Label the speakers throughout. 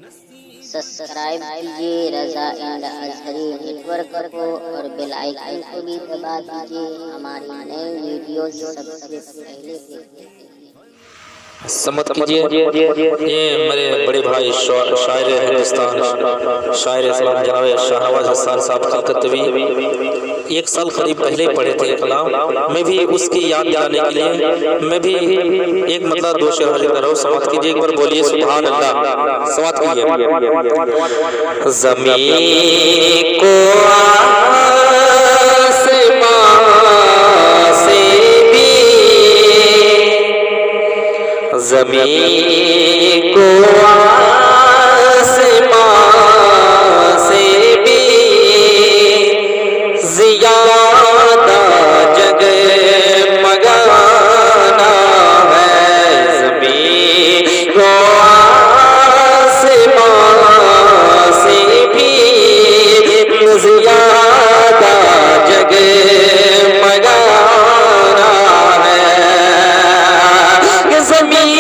Speaker 1: Subscribe کیجیے رضا and Azhari net work کو اور بیل آئیکن کو بھی دبا دیجیے ہماری نئی ویڈیوز سب سے پہلے دیکھنے کے لیے۔
Speaker 2: سمت کیجئے یہ میرے بڑے بھائی شاعر ہندوستان شاعر اسلام جناب شاہ نواز حسان صاحب کلکتوی 1 سال قریب پہلے پڑھے تھے کلام، میں بھی اس کی یاد دلانے کے لیے میں بھی ایک مطلب 2 شعر حاضر کر رہا ہوں۔ سمت کیجئے، ایک بار بولیے سبحان اللہ۔ سمت کیجئے۔ زمین کو زمین کو آسمان سے بھی زیادہ جگمگانا ہے، زمین کو آسمان سے بھی زیادہ جگمگانا ہے، زمین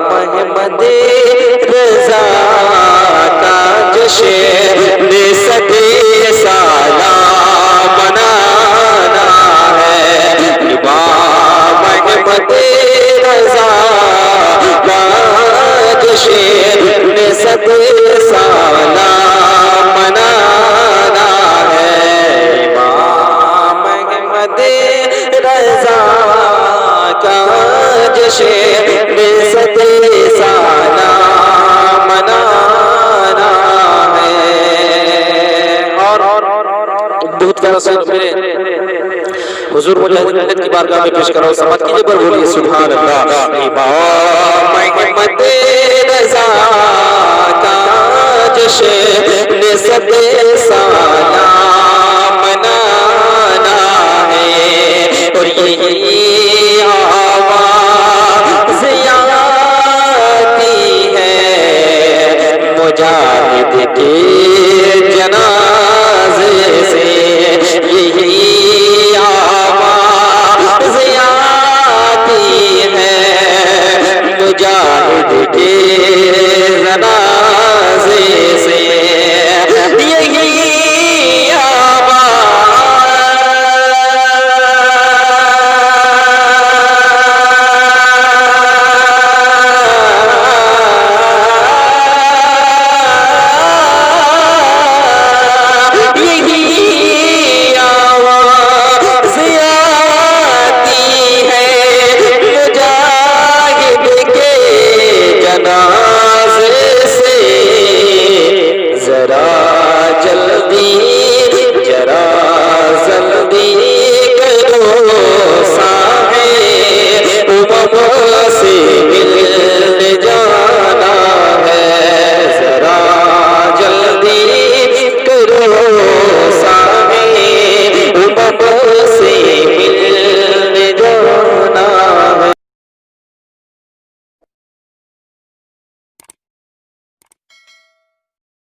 Speaker 2: محمد رضا کا جشن صدے سالہ منانا ہے، امام محمد رضا کا جشن صدے سالہ منانا ہے، امام محمد رضا کا جشن صدے سالہ منانا ہے۔ اور بہت پیارا سر میرے حضور مجاہد ملت کی بارگاہ میں پیش کر رہا ہوں، سمت کیجئے پر بولیے سبحان اللہ۔ امام محمد رضا کا جشن صدے سالہ منانا ہے، اور یہی آواز آتی ہے مجاہد کی